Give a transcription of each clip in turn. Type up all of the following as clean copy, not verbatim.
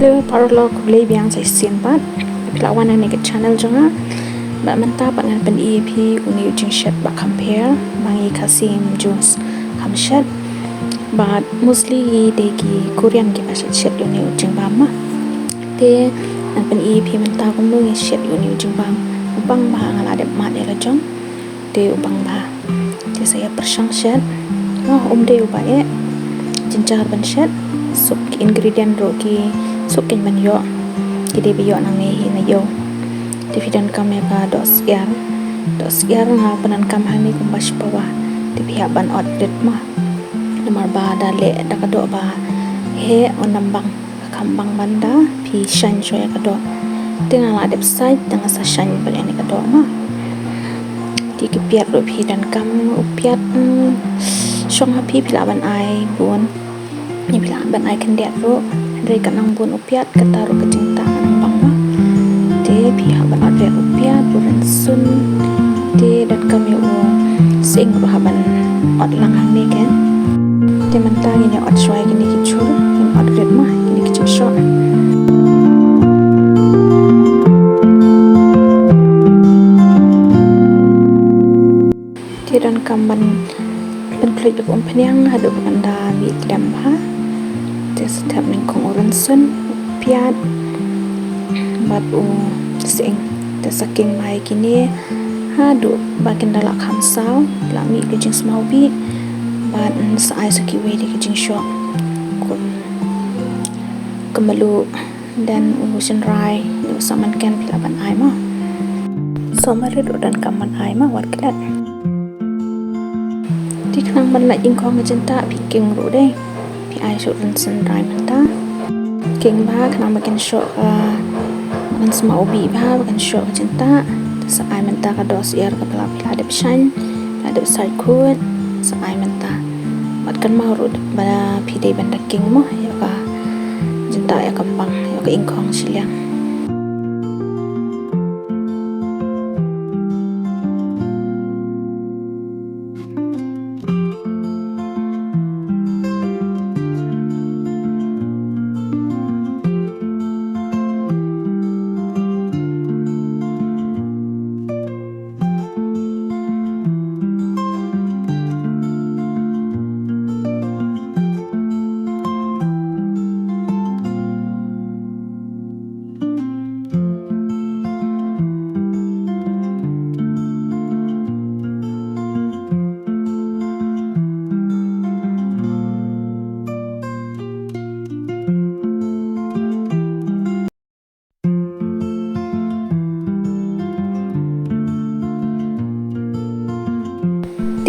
Hello, parlo ko play biang sa simpat. Pilawan ang nega channel jonga. Ba manta pangan pen EP uni ujing shet ba compare bangi kasim juice kam shet. But mostly degi Korean ki ba shet uni ujing ba ma. Te an pen EP manta ko ngi shet uni ujing ba. Ubang ba ngala de ma de la jong. Te ubang ba. Te saya persang shet. Oh de uba e. Jinjar ban shet. Sup ingredient ro ki sup kin ban yo kide bi yo nang ni na yo dividan kam ya ka dos yar nga panan kam hani kum bas pawa di pihak ban ot det ma nomor ba da le da ka do ba he onambang kambang banda pi shan choya ka do tinga la dep side tanga sa shan bal ni ka do ma di ki piat ro pi dan kam upiat shong ha pi pilaban ai bun ni pilaban ai kan det ro dari kanang bun upiat kataru kecinta kanang bangma de pihak ban adre upiat buran sun de dan kami sing bahaban ot langang ni kan de mentang ini ot shwai gini kicur in ot red mah gini kicur shot de dan kamban penklik penyang hadu benda mi dam ha setiap nengkong orang sun piat bat sing saking mai kini hadu bakin dalak hamsau lami kejing semau bi bat saai sakiwe di kejing syok kemalu dan urusan rai saman kan pilaban ai mah somare dan kaman ai mah wat kelat di kenang ban nak ingkong ngejenta piking ru deh ai syuk rin sen rai menta king ba kena makin syuk man semua ubi ba makin syuk cinta sa ai menta ka dos yar ka pala pila de shan ada besar kut sa ai menta mat kan mau ru ba pi de banda king mo ya ka cinta ya kembang ya ka ingkong siliang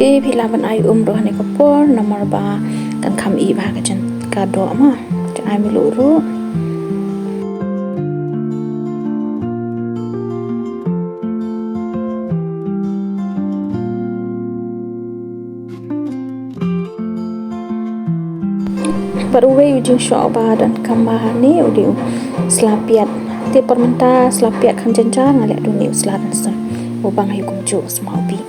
de pilaban ai roh ne kapor nomor ba kan kam i ba ka jan ka do ma jan ai milu ru paruwe ujung syok ba dan kam ba ni udiu slapiat te permenta slapiat kan janjar ngaliak dunia selatan sen ubang hikum ju semua bi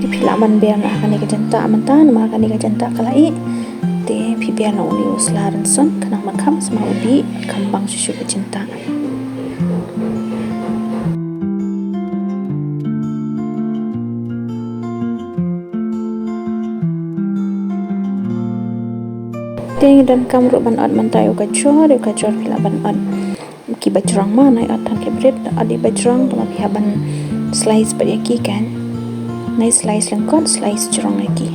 pilaban biar nak kani kejenta mentan nama kani kejenta kalai de pi biar nak uni uslaran son kenang makam sama ubi kambang susu kejenta de dan kam ro ban od mentai ukacor pilaban od ki bajrang ma nai atan kebret adi bajrang tama pihaban slice payaki kan nai slice lengkot slice jerong lagi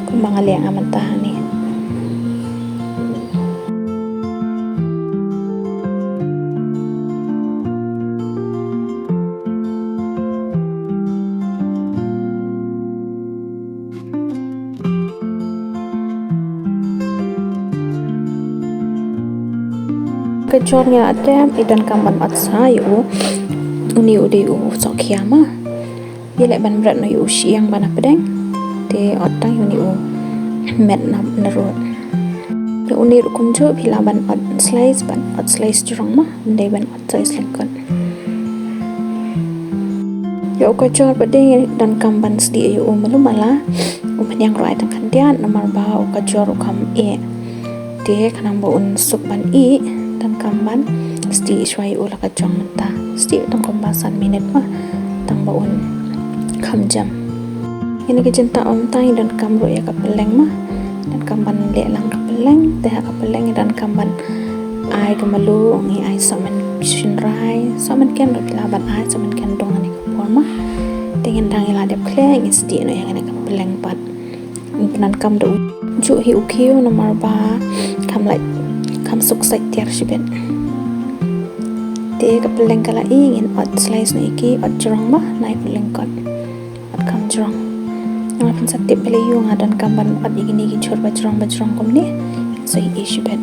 kumbang aliang aman tahan ni kejornya ada idan kamban atsa yu uni udi sokiama dia lek ban berat no yu siang ban pedeng te otang uni met na nerut ya uni kumjo pila ban ot slice jerong mah ndai ban ot slice lengkot ya kejor pedeng dan kamban sedi yu melum mala yang roi tang kandian nomor ba kejor kam e Dia kanang baun sup ban i dan kamban sti shwai ula ka chong menta sti tang kombasan minit mah tang baun kham jam ini ke cinta om tai dan kamro ya ka peleng mah dan kamban le lang ka peleng teh ka peleng dan kamban ai ka malu ngi ai samen shinrai samen ken ro laban ai samen ken dong ni ka por mah dengan dang ila dep kle ngi sti no yang ka peleng pat nan kam do ju hi ukiu nomor ba kam lai kam suk sai tiar shibet te ka peleng kala ingin ot slice no iki ot jrong ba nai peleng kot ot kam jrong na pun satip bele yu ngadan kamban ot igini gi chor ba jrong kom ni so i shibet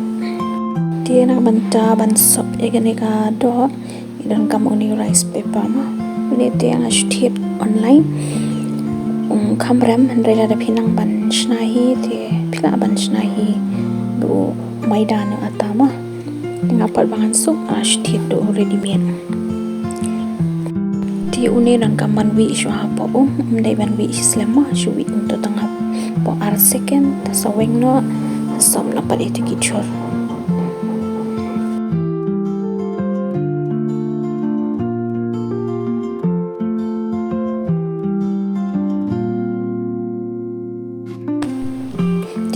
te na banta ban sop igani ka do idan kam uni rice paper ma ni te ang shthip online kamram handrela da pinang ban shnahi te pila ban shnahi do maidan atama dengan pat bangan sup shthip do ready made ti une dan kaman wi shu ha po dai ban wi slema shu wi to tangap po ar second ta saweng no som la pat eti ki chor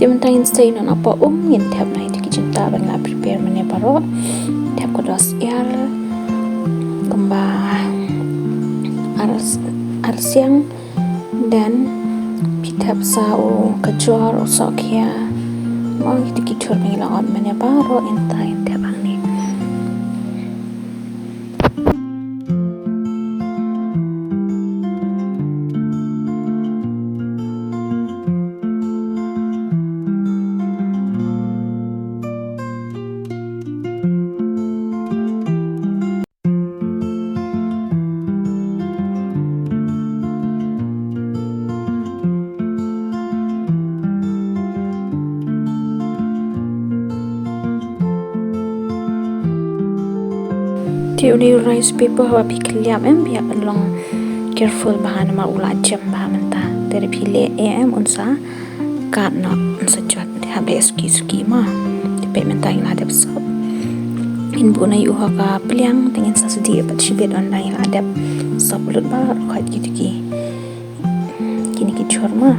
Tiap time stay non apa ngin tiap night ki cinta ban la prepare mane paro tiap ko dos yar kemba ar siang dan pitap sao kajor usokia mau gitu ki chur mane la on mane paro in time tiap ang ni Tiap ni rice paper hawa pikliam biar long careful bahan ma ula jam bahan menta dari pile unsa kat nak unsa chat habe ski ma tipe menta ila adep sop in bu na yu ka pliang tengin sa sedi pat shibet online ila adep sop lut ba khat gitu kini ki chor ma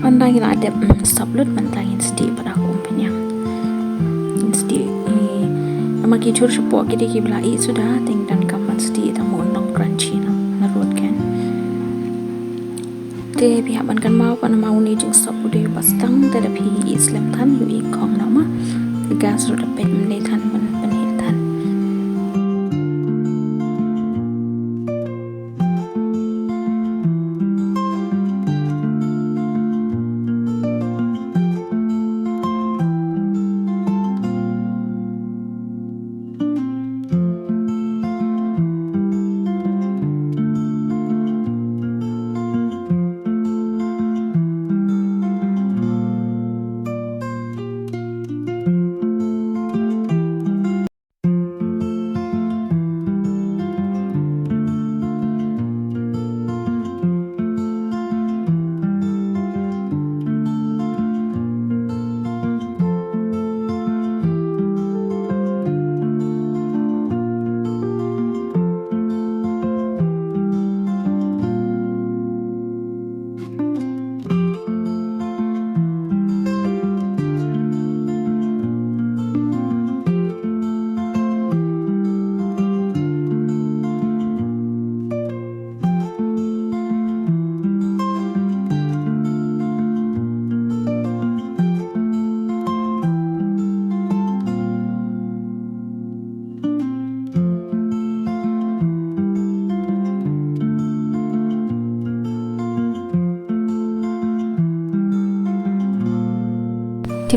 Andai ila adep sop lut mentangin sedi pada aku punya sedi ama ki chur shupo ki ki bla i sudah ting dan kamban sedi tamu long crunchy na rot kan te pihak ban kan mau pan mau ni jing sop ude bastang te da pi islam than yu i kong na ma gas ro da pet mle than ban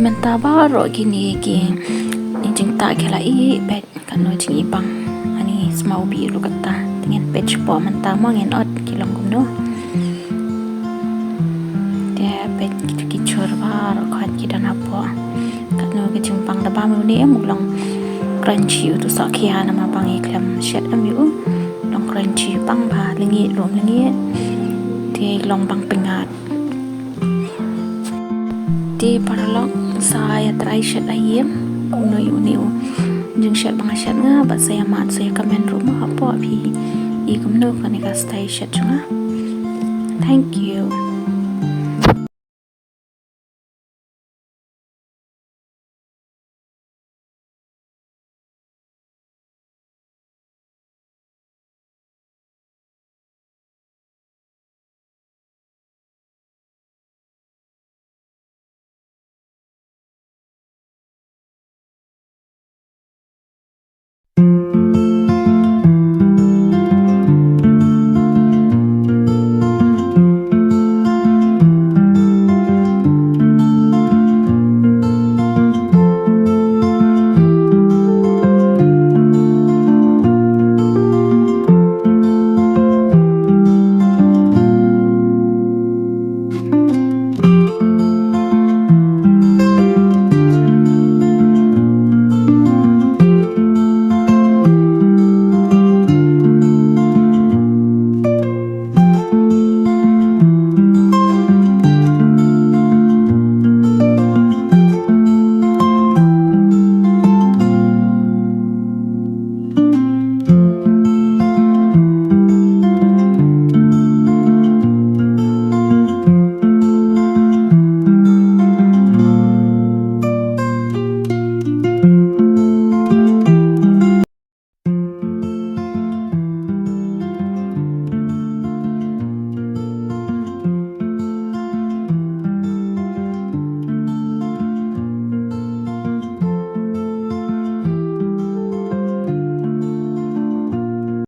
menta baro gini ki jing ta kela i bet kan no jing ibang ani smau bi lu kata dengan page po menta mo ngen ot kilong gumno dia bet kicur baro khat kidan apo kan no ke jing pang da ba mu ni mulong crunchy tu sakya nama pang iklam shet amu long crunchy pang ba lingi rom lingi dia long pang pengat di paralog saya try shet ayem no yu jeng shet bang shet nga ba saya mat saya comment rumah apa phi i kumno kan ka stay shet chunga. Thank you.